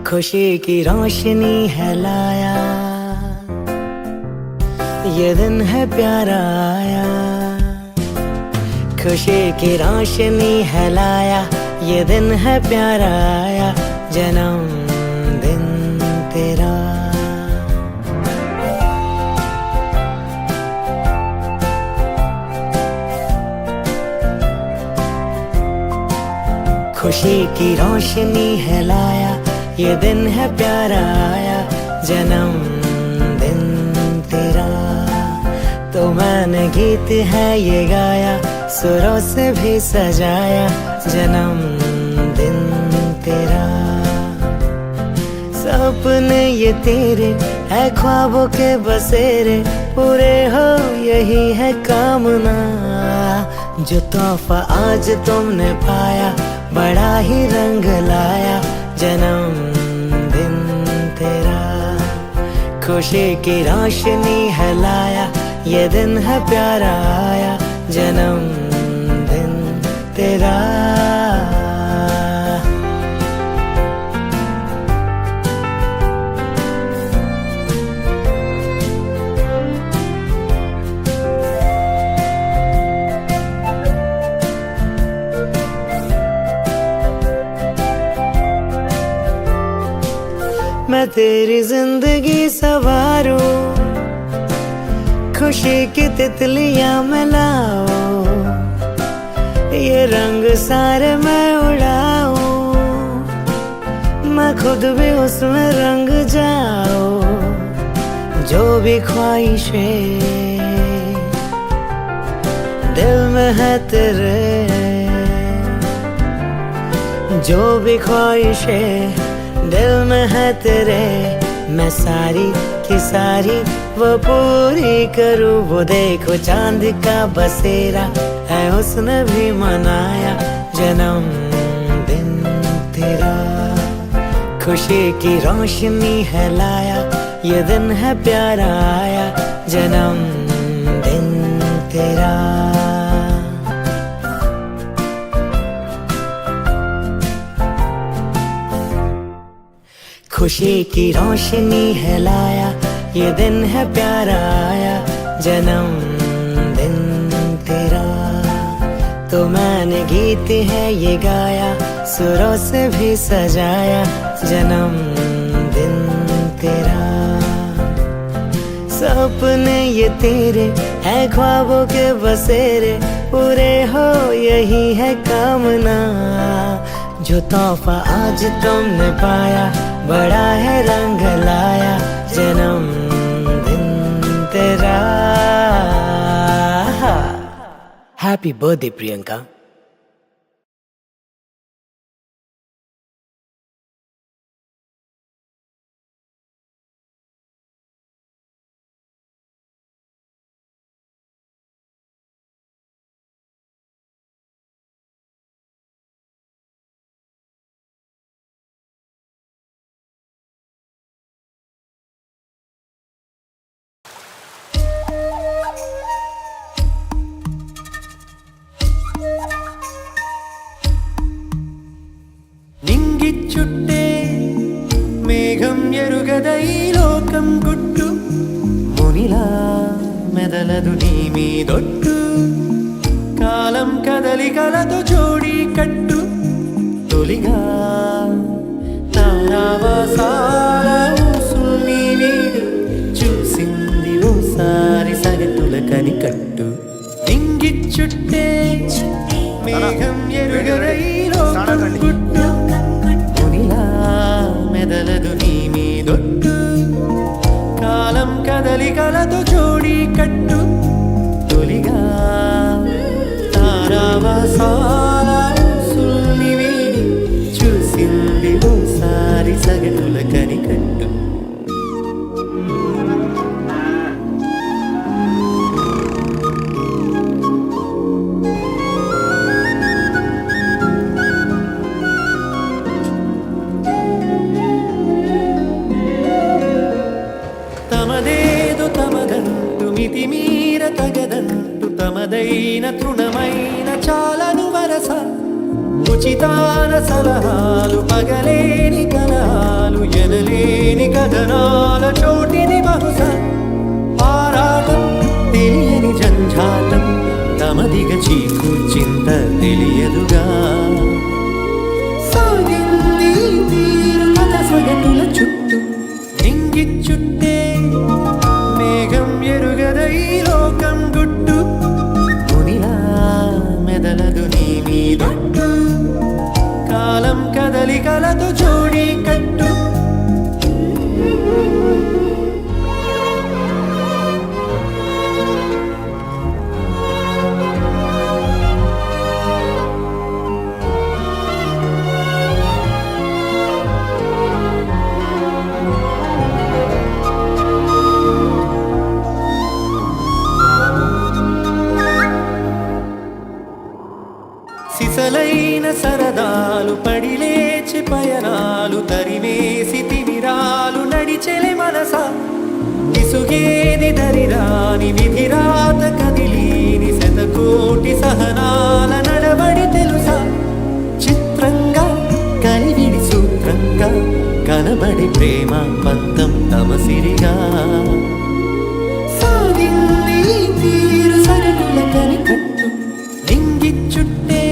खुशी की रोशनी है लाया, ये दिन है प्यारा आया। खुशी की रोशनी है लाया, ये दिन है प्यारा आया, जन्मदिन तेरा। खुशी की रोशनी है लाया, ये दिन है प्यारा आया, जन्मदिन तेरा। तो मैंने गीत है ये गाया, सुरों से भी सजाया, जन्मदिन तेरा। सपने ये तेरे है ख्वाबों के बसेरे, पूरे हो यही है कामना। जो तोहफा आज तुमने पाया, बड़ा ही रंग लाया, जन्मदिन तेरा। खुशी की रोशनी है लाया, ये दिन है प्यारा आया, जन्मदिन तेरा। मैं तेरी जिंदगी संवारूं, खुशी की तितलियां मिलाओ, ये रंग सारे मैं उड़ाऊं, मैं खुद भी उसमें रंग जाऊं। जो भी ख्वाहिशें दिल में है तेरे, जो भी ख्वाहिशें दिल में है तेरे, मैं सारी की सारी वो पूरी करूँ। वो देखो चांद का बसेरा है, उसने भी मनाया, जन्मदिन तेरा। खुशी की रोशनी है लाया, ये दिन है प्यारा आया, जन्मदिन तेरा। खुशी की रोशनी है लाया, ये दिन है प्यारा आया, जन्मदिन तेरा। तो मैंने गीत है ये गाया, सुरों से भी सजाया, जन्मदिन तेरा। सपने ये तेरे है ख्वाबों के बसेरे, पूरे हो यही है कामना। जो तोहफा आज तुमने पाया, बड़ा है रंग लाया, जन्मदिन तेरा। Happy birthday Priyanka. చుట్టే మేఘం ఎరుగదై లోకం గుట్టు, మునిలా మెదలదు నీ మీదొట్టు. కాలం కదలికలతో జోడి కట్టు, తొలిగా తారావాసాల ఊసుల్ని వీడి చూసింది ఓసారి సగటుల కనికట్టు. నింగి చుట్టే మేఘం ఎరుగదై లోకం గుట్టు, మెదలదు నీ మీదొట్టు. కాలం కదలికలతో జోడి కట్టు, తొలిగా తారావాసాల ఊసుల్ని వీడి చూసింది ఓసారి సగటుల కనికట్టు. మితిమీర తగదంటు తమదైన తృణమైన చాలను వరస, ఉచితాన సలహాలు పగలేని కలహాలు కథనాల చోటిది బహుశా ఆరాటం తెలియని జంఝాటం తమదిగ చీకు చింత తెలియదుగా సాగింది తీరు కథ సగటుల చుట్టూ నింగి చుట్టే మేఘం ఎరుగదై లోకం గుట్టు మునిలా మెదలదు నీ మీదొట్టు కాలం కదలికలతో జోడి కట్టు సిసలైన సరదాలు పడిలేచి పయనాలు తరిమేసి తిమిరాలు నడిచెలే మనస ఇసుగేది దరిరాని విధిరాత కదిలీని శతకోటి సహనాల నడబడి తెలుసా చిత్రంగా కలివిడి సూత్రంగా కనబడి ప్రేమ పంతం తమసిరిగా సాగింది తీరు సరళుల కనికట్టు నింగి చుట్టే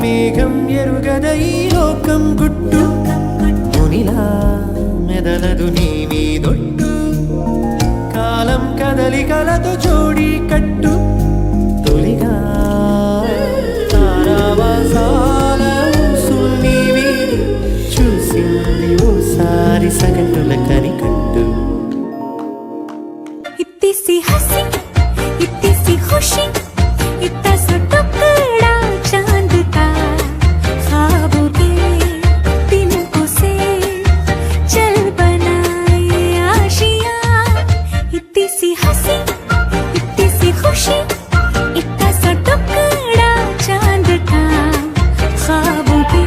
మేఘం ఎరుగదై లోకం గుట్టు మునిలా మెదలదు నీ మీదొట్టు కాలం కదలికలతో జోడి కట్టు తొలిగా తారావాసాల సున్ని వీడి చూసింది ఓసారి సగటుల కనికట్టు इतनी सी हंसी इतनी सी खुशी इतना सा टुकड़ा चांद का ख्वाबों के तिनकों से चल बनाए आशियां इतनी सी हंसी इतनी सी खुशी इतना सा टुकड़ा चांद का ख्वाबों के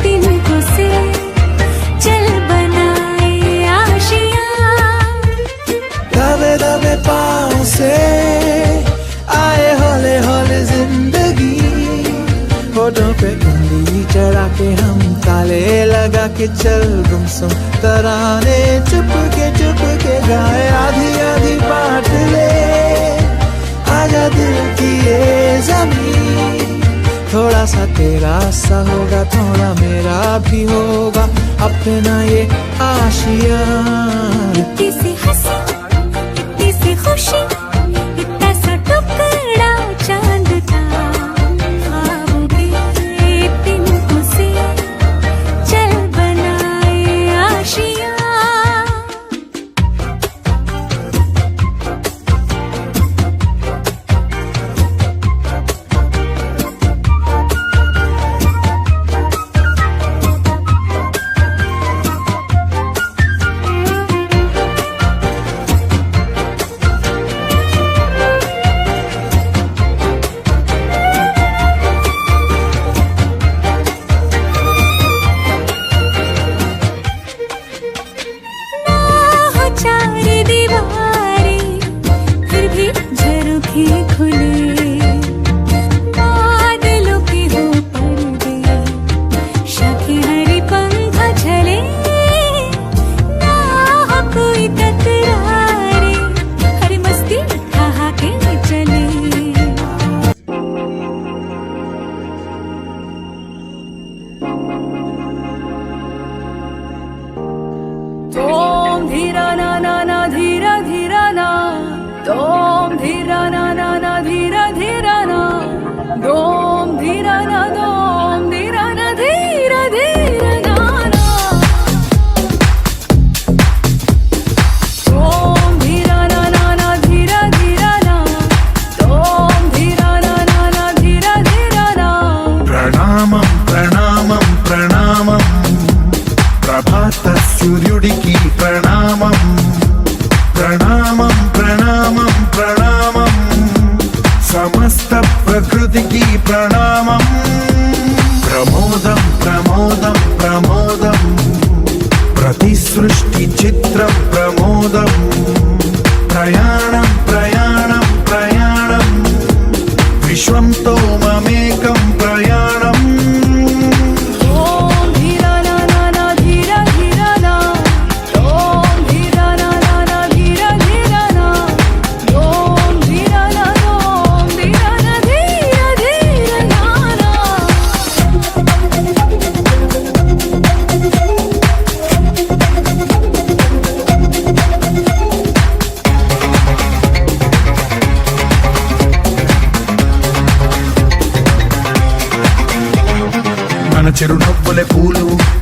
तिनकों से चल बनाए आशियां दबे दबे पाँव से आए हौले हौले जिंदगी होठों पे उंगली चढ़ा के हम ताले लगा के चल गुमसुम तराने चुप के गाए आधी आधी बांट ले आजा दिल की ये जमीन थोड़ा सा तेरा सा होगा थोड़ा मेरा भी होगा अपना ये आशियां इतनी सी हंसी इतनी सी खुशी इतना सा टुकड़ा चांद का ख्वाबों के तिनकों से चल बनाए आशियां चार दीवारें फिर भी झरोखे खुले बादलों के हो पर्दे शाखे हरी पंखा झले ना हो कोई तकरारे हरी मस्ती कहा के चले तोम धीरा ना ना ना धीरा धीरा ना तोम धीरा ना ना ना धीरा धीरा ना दोम धीरा ना दोम धीरा ना धीरा धीरा ना ना तोम धीरा ना ना ना धीरा धीरा ना तोम धीरा ना ना ना धीरा धीरा ना ప్రణామం ప్రణామం ప్రణామం ప్రభాత సూర్యుడికి ప్రణామం ప్రణామం ప్రణామం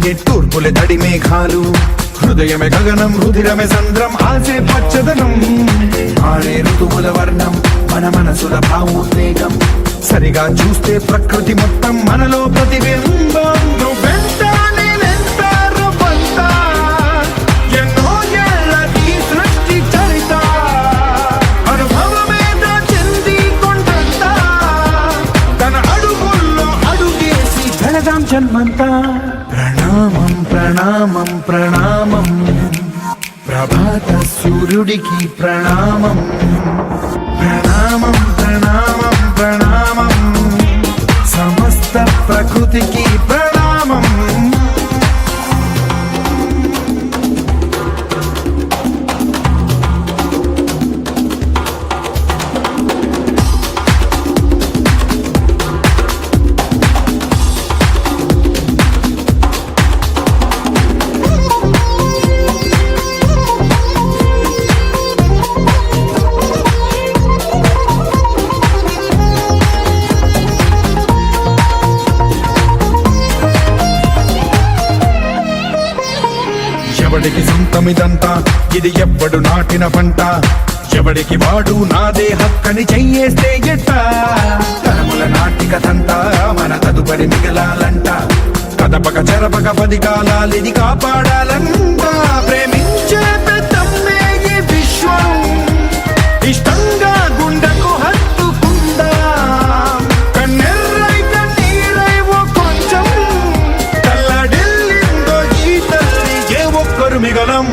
నిట్టూర్పులే తడి మేఘాలు హృదయమే గగనం రుధిరమే సంద్రం ఆసే పచ్చదనం ఆడే ఋతువుల వర్ణం మన మనసుల భావోద్వేగం సరిగా చూస్తే ప్రకృతి మొత్తం మనలో ప్రతిబింబం నువ్వెంత నేనెంత రూపంత ఎన్నో ఏళ్ళది సృష్టి చరిత అనుభవమేద చెంది కొండంత తన అడుగుల్లో అడుగేసి జనదాం జన్మంతా ప్రణామం ప్రణామం ప్రణామం ప్రభాత సూర్యుడికి ప్రణామం ప్రణామం ప్రణామం ప్రణామం సమస్త ప్రకృతికి ప్రణామం ఎవడికి సొంతమిదంతా ఇది ఎవ్వడు నాటిన పంట ఎవడికి వాడు నాదే హక్కని చెయ్యేస్తే ఎట్ట తరముల నాటికతంతా మన తదుపరి మిగలాలంట కదపక చెరపక 10 కాలాలిది కాపాడాలంట ప్రేమించే పెద్దమ్మే ఈ విశ్వం ఇష్టంగా గుండెకు హత్తుకుందా కన్నెర్రై కన్నీరై ఓ కొంచెం తల్లడిల్లిందో ఈ తల్లి ఏ ఒక్కరు మిగలం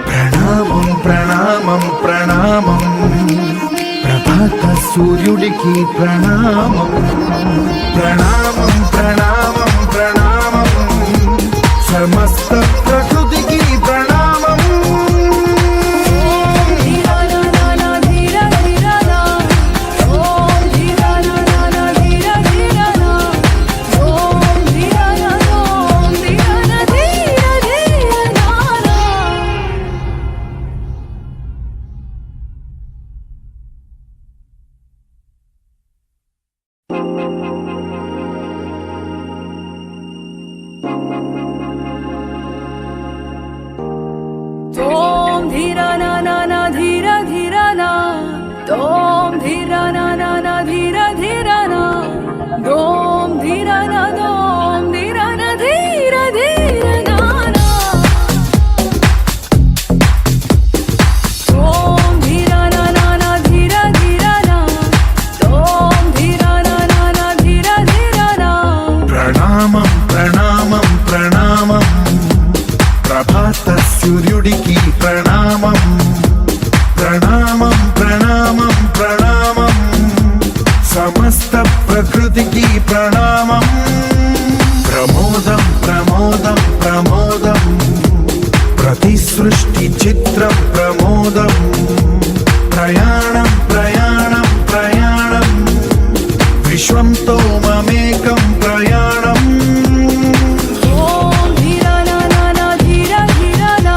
ప్రణామం ప్రణామం ప్రణామం ప్రభాత సూర్యుడికి ప్రణామం ప్రణామం ప్రణామం ప్రణామం సమస్త ప్రకృతికి ప్రణామం Tom dhira na na na dhira dhira na Tom dhira na na na dhira dhira na Dom dhira na dhira dhira na na Tom dhira na na na dhira dhira na Tom dhira na na dhira dhira na ప్రణామం ప్రణామం ప్రణామం ప్రభాత సూర్యుడికి ప్రణామం ప్రణామం ప్రణామం ప్రణామం సమస్త ప్రకృతికి ప్రణామం ప్రమోదం ప్రమోదం ప్రమోదం ప్రతి సృష్టి చిత్రం ప్రమోదం ప్రయాణం ప్రయాణం ప్రయాణం విశ్వంతో మమేకం ప్రయాణం Om dhira na na na dhira dhira na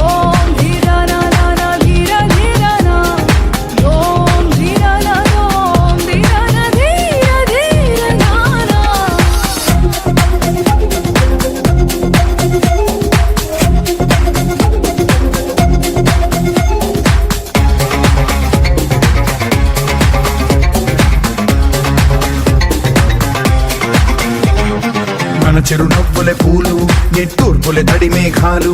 Om dhira na na na dhira dhira na Om dhira na dhira dhira na na మన చిరునవ్వులే పూలు నిట్టూర్పులే తడి మేఘాలు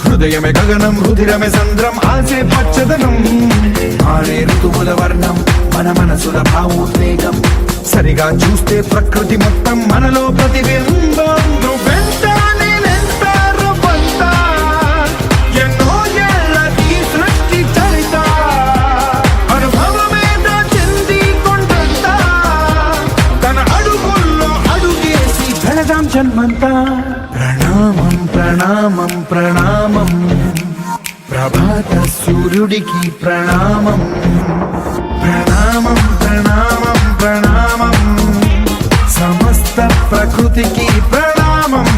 హృదయమే గగనం రుధిరమే సంద్రం ఆసే పచ్చదనం ఆడే ఋతువుల వర్ణం మన మనసుల భావోద్వేగం సరిగా చూస్తే ప్రకృతి మొత్తం మనలో ప్రతిబింబం నువ్వెంత నేనెంత రూపంత ఎన్నో ఏళ్ళది సృష్టి చరిత అనుభవమేద చెంది కొండంత తన అడుగుల్లో అడుగేసి జనదాం జన్మంతా ప్రణామం ప్రణామం ప్రణామం ప్రభాత సూర్యుడికి ప్రణామం ప్రణామం ప్రణామం ప్రణామం సమస్త ప్రకృతికి ప్రణామం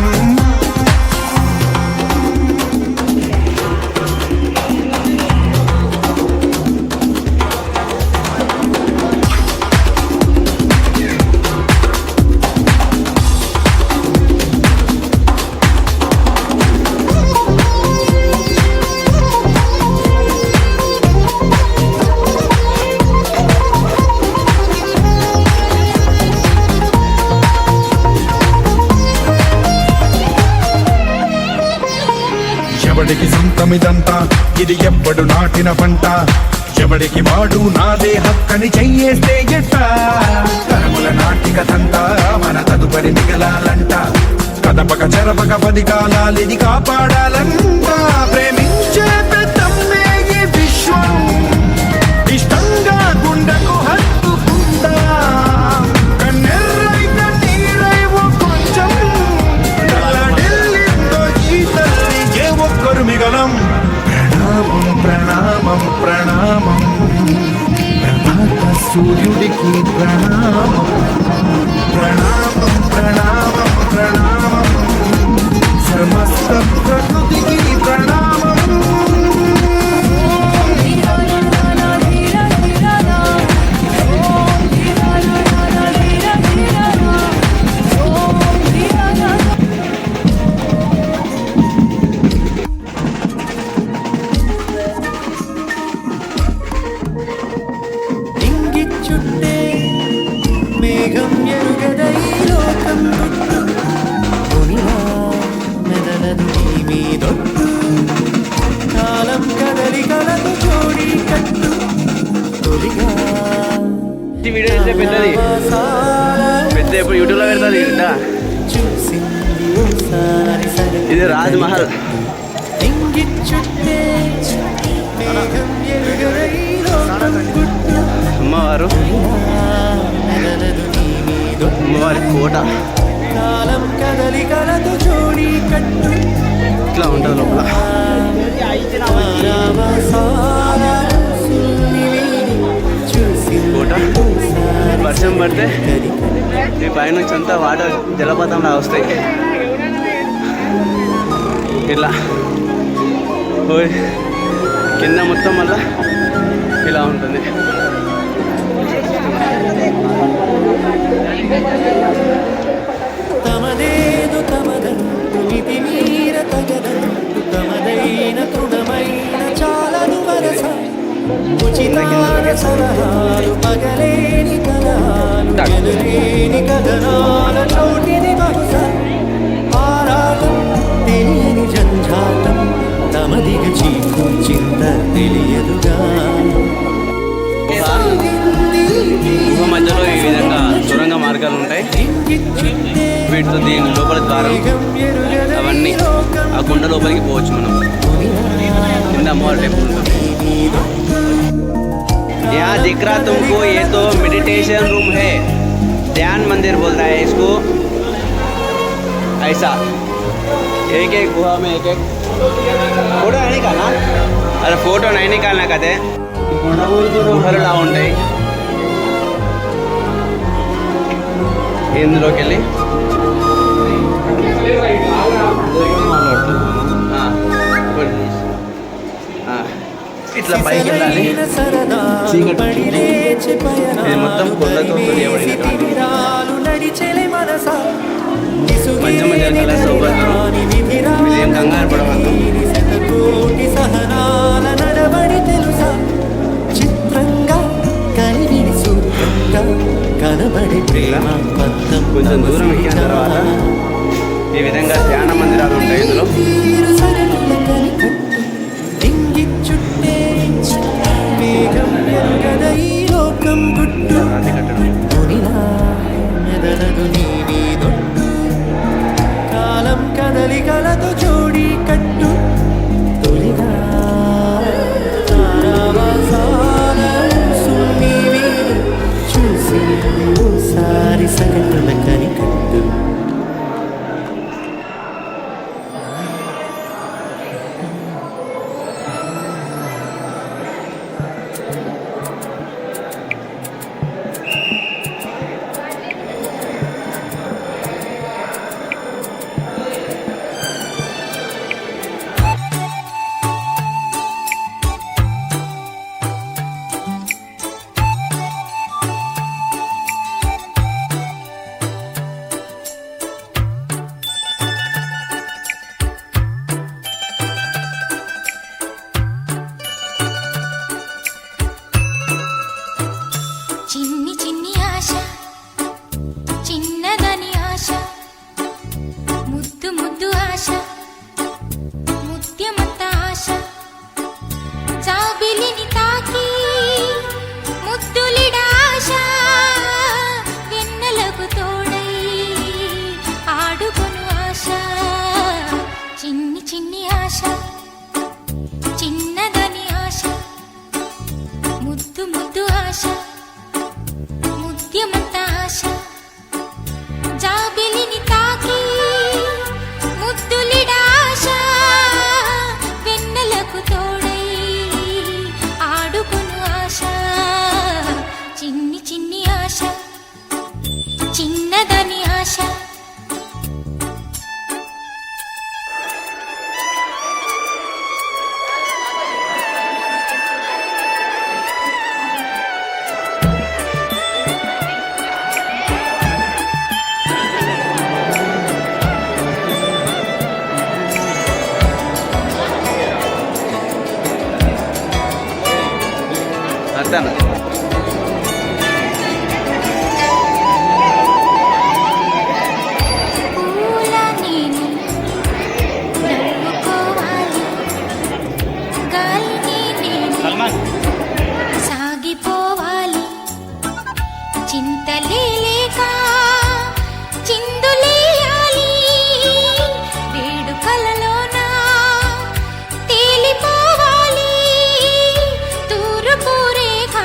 ఎవడికి సొంతమిదంతా ఇది ఎవ్వడు నాటిన పంట ఎవడికి వాడు నాదే హక్కని చెయ్యేస్తే ఎట్ట తరముల నాటికతంతా మన తదుపరి మిగలాలంట కదపక చెరపక 10 కాలాలిది కాపాడాలంట ప్రేమించే పెద్దమ్మే ఈ విశ్వం ఇష్టంగా గుండెకు హత్తుకుందా కన్నెర్రైన నీరై ఓ కొంచెం ఢిల్లీతో ఈ తల్లి ఏ ఒక్కరు మిగలం ప్రణామం ప్రణామం ప్రభాత సూర్యుడికి ప్రణామం ప్రణామం ప్రణామం ప్రణామం సమస్త ప్రకృతికి ప్రణామం ఇంగిచ్చుట్టే మేఘం ఎరుగదై లోకం గుట్టు కొనిలా మెదలదు నీ మీదొట్టు కాలం కదలికలకు జోడి కట్టు తొలిగా వీడియో చేస్తే పెద్దది పెద్ద ఇప్పుడు యూట్యూబ్లో పెడతాది కదా చూసింది ఓసారి ఇది రాజ్ మహల్ ఇంగిచ్చుట్టే మేఘం ఎరుగదై లోకం గుట్టు అమ్మవారు మెదలదు నీ మీదొట్టు అమ్మవారి కోట కాలం కదలికలతో జోడి కట్టు ఇట్లా ఉంటుంది లోపల కోట వర్షం పడితే ఈ పైనుంచి అంతా వాటర్ జలపాతంలా వస్తాయి ఇట్లా పోయి కింద మొత్తం మళ్ళా ఇలా ఉంటుంది తమదేను తమదంటు మితి మీర తగదంటు తమదైన తృఢమైన చాలను వరస ఉచితాన సలహాలు పగలేని కలహాలు గెలలేని కథనాల చోటిని బహుశ ఆరాటం తెలియని జంఝాటం తమదిగ చీకు చింత తెలియదుగా గుహ మధ్యలో ఈ విధంగా సొరంగ మార్గాలు ఉంటాయి వీటితో దీని లోపల ద్వారం అవన్నీ ఆ కొండ లోపలికి పోవచ్చు మనం కింద అమ్మవారి టెంపుల్ ఉంటుంది यहाँ दिख रहा तुमको ये तो मेडिटेशन रूम है ध्यान मंदिर बोल रहा है इसको ऐसा एक एक गुहा में एक एक फोटो नहीं निकालना अरे फोटो नहीं निकालना कहते గుహలు లా ఉంటాయి ఇందులోకి వెళ్ళి ఇట్లా పైకి వెళ్ళాలి చీకటి ఇది మొత్తం కొండతో తొలియబడినటువంటి మధ్య మధ్య కలర్స్ అవ్వద్దు మీరేం కంగారు పడవద్దు సహనాల నడబడి తెలుసా చిత్రంగా కలిగిడి సూత్రంగా కనబడి ప్రేమ కొంచెం దూరం ఎక్కిన తర్వాత ఈ విధంగా ధ్యాన మందిరాలు ఉంటాయి ఇందులో చుట్టే మేఘం ఎరుగదై చిన్ని ఆశ చిన్నదని ఆశ ముద్దు ముద్దు ఆశ ముద్యమంత ఆశ జాబిలిని తాకి ముద్దులిడ ఆశ వెన్నెలకు తోడై ఆడుకును ఆశ చిన్ని చిన్ని ఆశ చిన్నదని ఆశ అంతేనా పూల నేను నవ్వుకోవాలి గాలిని నేను సాగిపోవాలి చింతలే లేక చిందులేయాలి వేడుకలలోన తేలిపోవాలి తూర్పు రేఖ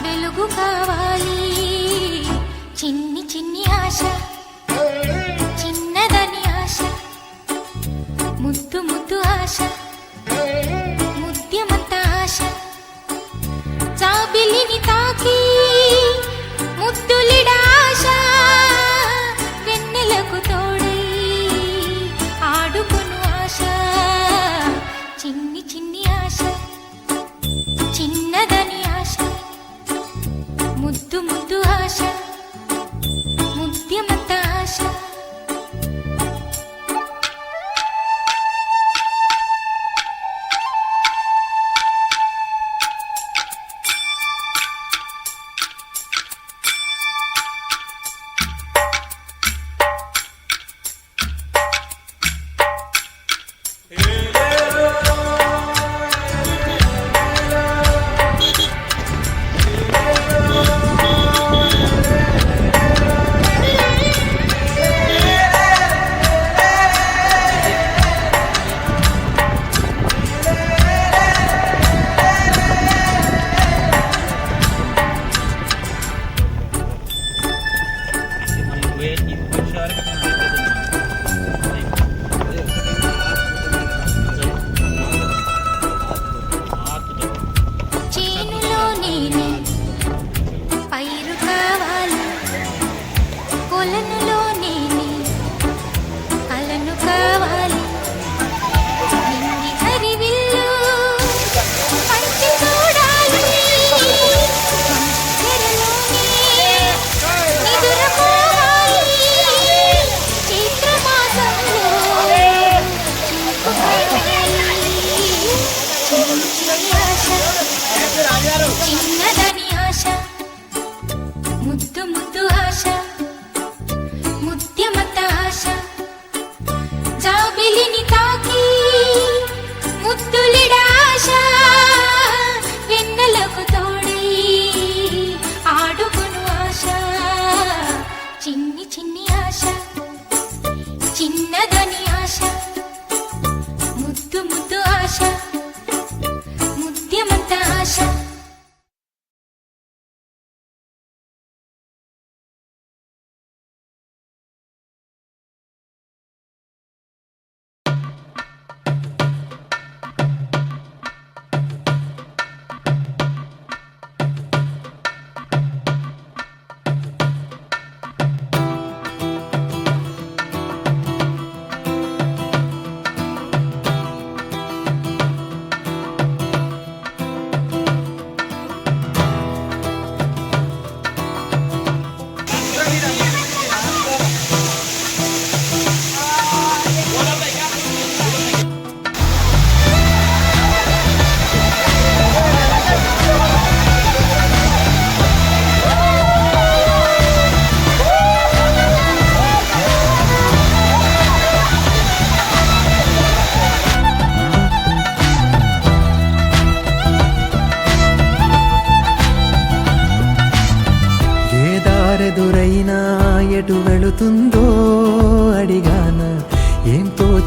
వెలుగు కావాలి చిన్ని చిన్ని ఆశ చిన్నదని ఆశ ముద్దు ముద్దు ఆశ ముద్యమంత ఆశ జాబిలిని తాకి ముద్దులిడ ఆశ వెన్నెలకు తోడై ఆడుకును ఆశ చిన్ని చిన్ని ఆశ చిన్నదని ఆశ ముద్దు ముద్దు ఆశ ముద్యమంత ఆశ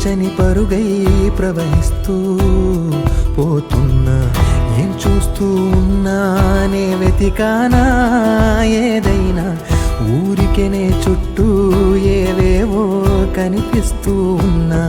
నిల్చని పరుగై ప్రవహిస్తూ పోతున్నా. ఏం చూస్తూ ఉన్నానే వెతికానా ఏదైనా, ఊరికెనే చుట్టూ ఏవేవో కనిపిస్తూ ఉన్నా.